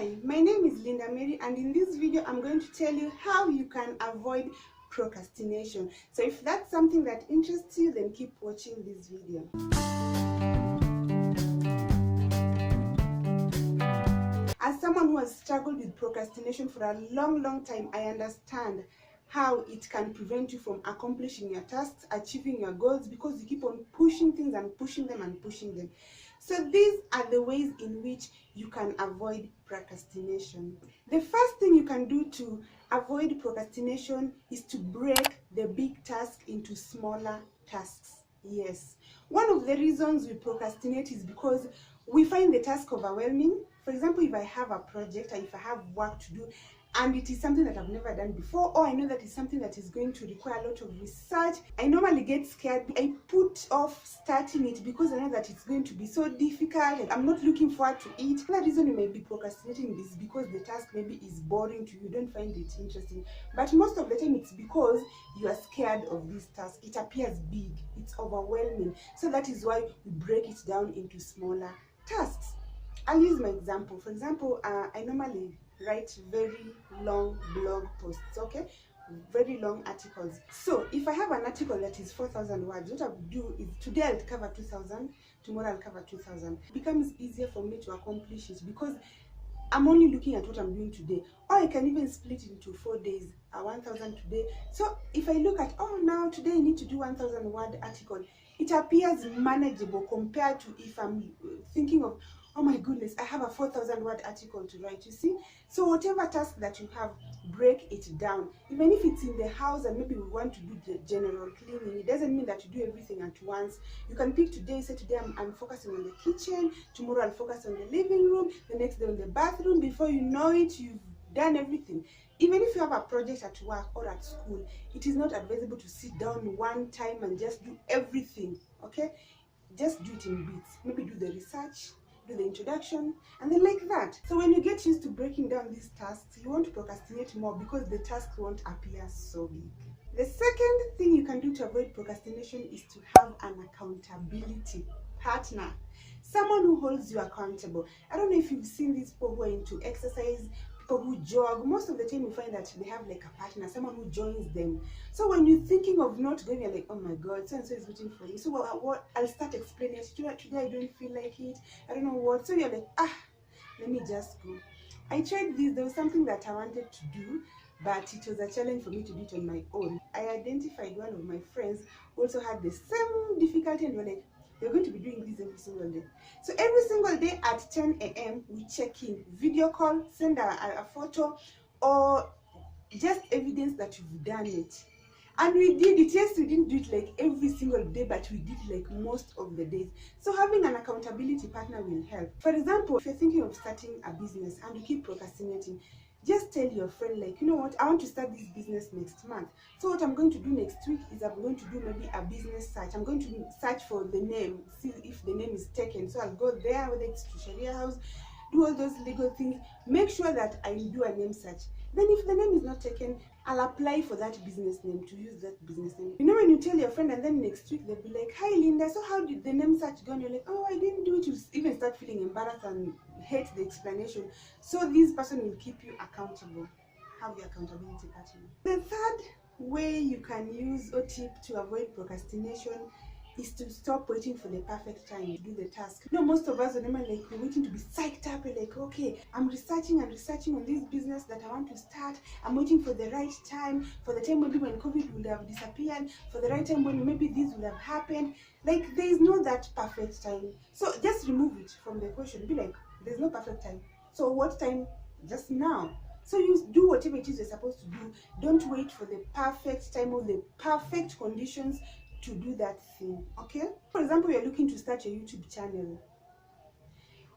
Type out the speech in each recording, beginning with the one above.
Hi, my name is Linda Mary, and in this video I'm going to tell you how you can avoid procrastination. So if that's something that interests you, then keep watching this video. As someone who has struggled with procrastination for a long time, I understand how it can prevent you from accomplishing your tasks, achieving your goals, because you keep on pushing things and pushing them and pushing them. So these are the ways in which you can avoid procrastination. The first thing you can do to avoid procrastination is to break the big task into smaller tasks. Yes. One of the reasons we procrastinate is because we find the task overwhelming. For example, if I have a project or if I have work to do and it is something that I've never done before, or I know that it's something that is going to require a lot of research, I normally get scared. I put off starting it because I know that it's going to be so difficult and I'm not looking forward to it. The reason you may be procrastinating is because the task maybe is boring to you, don't find it interesting. But most of the time it's because you are scared of this task. It appears big, it's overwhelming. So that is why we break it down into smaller tasks. I'll use my example. For example, I normally write very long blog posts, okay? Very long articles. So if I have an article that is 4,000 words, what I would do is today I'll cover 2,000, tomorrow I'll cover 2,000. It becomes easier for me to accomplish it because I'm only looking at what I'm doing today. Or I can even split it into 4 days, 1,000 today. So if I look at, oh, now today I need to do 1,000 word article, it appears manageable compared to if I'm thinking of, oh my goodness, I have a 4,000 word article to write, you see? So whatever task that you have, break it down. Even if it's in the house and maybe we want to do the general cleaning, it doesn't mean that you do everything at once. You can pick today, say today I'm focusing on the kitchen, tomorrow I'll focus on the living room, the next day on the bathroom. Before you know it, you've done everything. Even if you have a project at work or at school, it is not advisable to sit down one time and just do everything, okay? Just do it in bits. Maybe do the research, do the introduction, and then like that. So when you get used to breaking down these tasks, you won't procrastinate more because the tasks won't appear so big. The second thing you can do to avoid procrastination is to have an accountability partner. Someone who holds you accountable. I don't know if you've seen these people who are into exercise, people who jog. Most of the time you find that they have like a partner, someone who joins them. So when you're thinking of not going, you're like, oh my god, so and so is waiting for me. So what I'll start explaining it. Today I don't feel like it, I don't know what. So you're like, let me just go. I tried this. There was something that I wanted to do, but it was a challenge for me to do it on my own. I identified one of my friends who also had the same difficulty, and we're like, they're going to be doing this every single day. So every single day at 10 a.m. we check in, video call, send a photo or just evidence that you've done it. And we did it. Yes, we didn't do it like every single day, but we did like most of the days. So having an accountability partner will help. For example, if you're thinking of starting a business and you keep procrastinating, just tell your friend, like, you know what, I want to start this business next month. So what I'm going to do next week is I'm going to do maybe a business search. I'm going to search for the name, see if the name is taken. So I'll go there, whether it's to Sharia house, do all those legal things, make sure that I do a name search. Then if the name is not taken, I'll apply for that business name, to use that business name. You know, when you tell your friend and then next week they'll be like, hi Linda, so how did the name search go? And you're like, oh, I didn't do it. You even start feeling embarrassed and hate the explanation. So this person will keep you accountable. Have your accountability partner. The third way you can use or tip to avoid procrastination is to stop waiting for the perfect time to do the task. You know, most of us are normally like, we're waiting to be psyched up. We're like, okay, I'm researching on this business that I want to start. I'm waiting for the right time, for the time maybe when COVID will have disappeared, for the right time when maybe this will have happened. Like, there is no that perfect time. So just remove it from the equation. Be like, there's no perfect time. So what time? Just now. So you do whatever it is you're supposed to do. Don't wait for the perfect time or the perfect conditions to do that thing, okay? For example, you're looking to start your YouTube channel.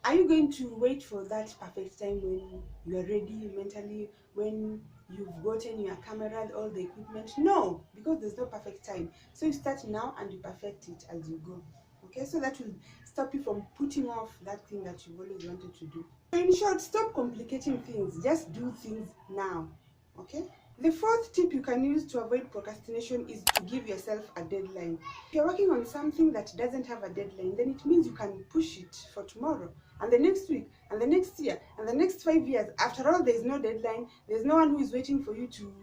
Are you going to wait for that perfect time when you are ready mentally, when you've gotten your camera, all the equipment? No, because there's no perfect time. So you start now and you perfect it as you go, okay? So that will stop you from putting off that thing that you've always wanted to do. In short, stop complicating things. Just do things now, okay? The fourth tip you can use to avoid procrastination is to give yourself a deadline. If you're working on something that doesn't have a deadline, then it means you can push it for tomorrow and the next week, and the next year, and the next 5 years. After all, there is no deadline. There's no one who is waiting for you to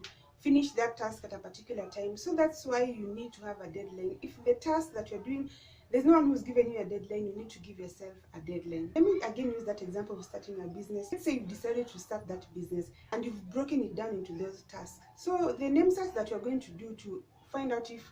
finish that task at a particular time. So that's why you need to have a deadline. If the task that you're doing, there's no one who's given you a deadline, you need to give yourself a deadline. Let me again use that example of starting a business. Let's say you've decided to start that business and you've broken it down into those tasks. So the name search that you're going to do to find out if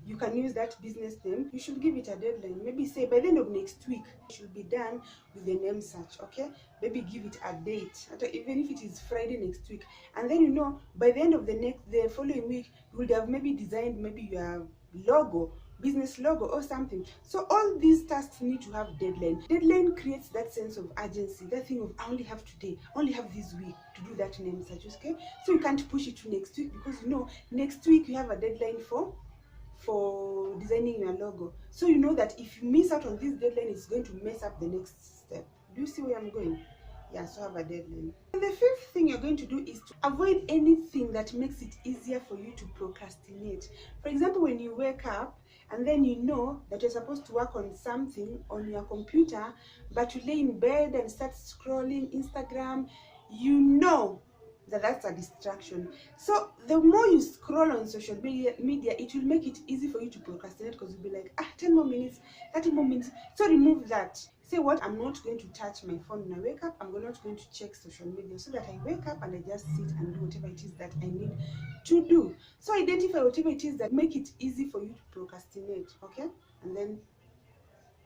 you can use that business name, you should give it a deadline. Maybe say by the end of next week you should be done with the name search. Okay, maybe give it a date, even if it is Friday next week, and then you know by the end of the following week you would have maybe designed maybe your logo, business logo or something. So all these tasks need to have deadline. Deadline creates that sense of urgency, that thing of I only have today, I only have this week to do that name search. Okay, so you can't push it to next week because you know next week you have a deadline for designing your logo. So you know that if you miss out on this deadline, it's going to mess up the next step. Do you see where I'm going? Yeah, so have a deadline. And the fifth thing you're going to do is to avoid anything that makes it easier for you to procrastinate. For example, when you wake up and then you know that you're supposed to work on something on your computer, but you lay in bed and start scrolling Instagram, you know that's a distraction. So the more you scroll on social media, it will make it easy for you to procrastinate because you'll be like, 10 more minutes, 30 more minutes. So remove that. Say what? I'm not going to touch my phone when I wake up. I'm not going to check social media, so that I wake up and I just sit and do whatever it is that I need to do. So identify whatever it is that make it easy for you to procrastinate, okay? And then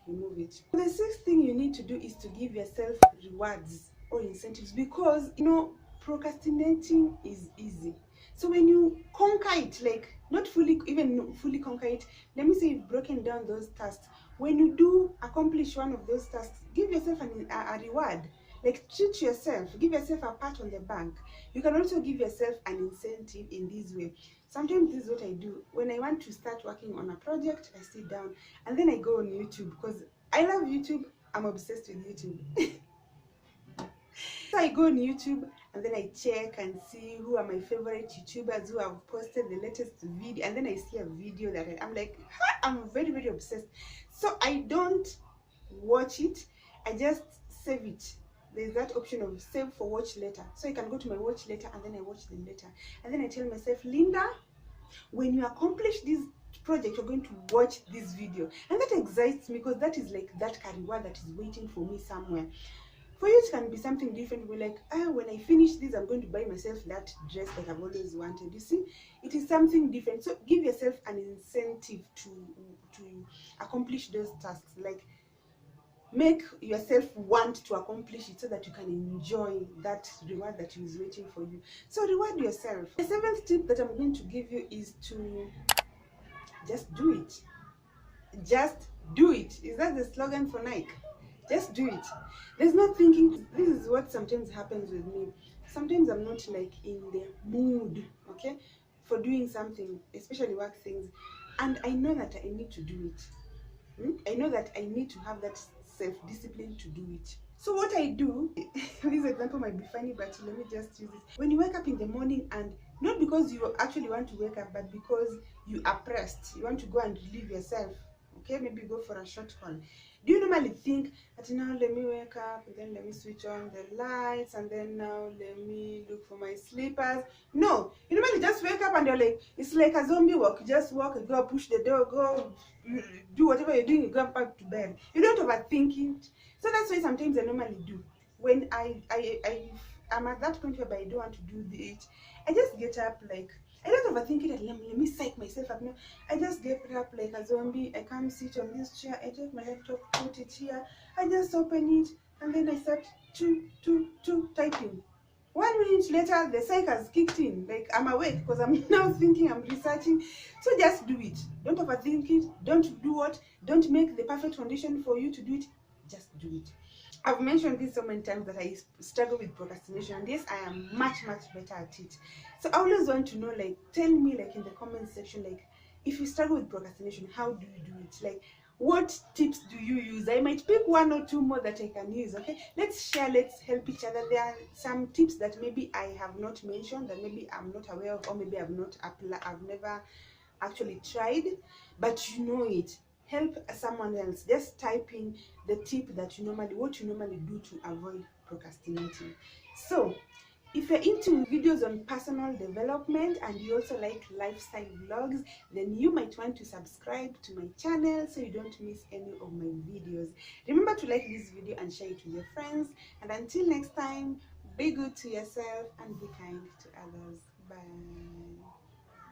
remove it. The sixth thing you need to do is to give yourself rewards or incentives, because you know procrastinating is easy. So when you conquer it, like not fully, even fully conquer it, let me say you've broken down those tasks. When you do accomplish one of those tasks, give yourself a reward. Like treat yourself, give yourself a pat on the back. You can also give yourself an incentive in this way. Sometimes this is what I do. When I want to start working on a project, I sit down and then I go on YouTube because I love YouTube. I'm obsessed with YouTube. So I go on YouTube and then I check and see who are my favorite YouTubers who have posted the latest video, and then I see a video that I'm like, I'm very, very obsessed. So I don't watch it, I just save it. There's that option of save for watch later. So I can go to my watch later and then I watch them later. And then I tell myself, Linda, when you accomplish this project, you're going to watch this video. And that excites me because that is like that reward that is waiting for me somewhere. For you, it can be something different. We're like, when I finish this, I'm going to buy myself that dress that I've always wanted. You see, it is something different. So give yourself an incentive to accomplish those tasks. Like, make yourself want to accomplish it so that you can enjoy that reward that is waiting for you. So reward yourself. The seventh tip that I'm going to give you is to just do it. Just do it. Is that the slogan for Nike? Just do it. There's no thinking. This is what sometimes happens with me. Sometimes I'm not like in the mood, okay, for doing something, especially work things, and I know that I need to do it. I know that I need to have that self-discipline to do it. So what I do, this example might be funny, but let me just use it. When you wake up in the morning, and not because you actually want to wake up, but because you are pressed, you want to go and relieve yourself, okay, maybe go for a short call. Do you normally think that now let me wake up and then let me switch on the lights and then now let me look for my slippers? No, you normally just wake up and you're like, it's like a zombie walk. You just walk and go push the door, go do whatever you're doing, you go back to bed. You don't overthink it. So that's why sometimes I normally do. When I'm at that point where I don't want to do it, I just get up like, I don't overthink it. Let me psych myself up. No, I just get up like a zombie. I come sit on this chair. I take my laptop, put it here. I just open it, and then I start typing. 1 minute later, the psych has kicked in. Like I'm awake because I'm now thinking, I'm researching. So just do it. Don't overthink it. Don't do what? Don't make the perfect condition for you to do it. Just do it. I've mentioned this so many times that I struggle with procrastination, and yes, I am much better at it. So I always want to know, like, tell me like in the comment section, like if you struggle with procrastination, how do you do it? Like, what tips do you use? I might pick 1 or 2 more that I can use. Okay, let's share, let's help each other. There are some tips that maybe I have not mentioned, that maybe I'm not aware of, or maybe I've never actually tried, but you know it. help someone else. Just type in the tip that what you normally do to avoid procrastinating. So if you're into videos on personal development and you also like lifestyle vlogs, then you might want to subscribe to my channel so you don't miss any of my videos. Remember to like this video and share it with your friends. And until next time, be good to yourself and be kind to others. Bye.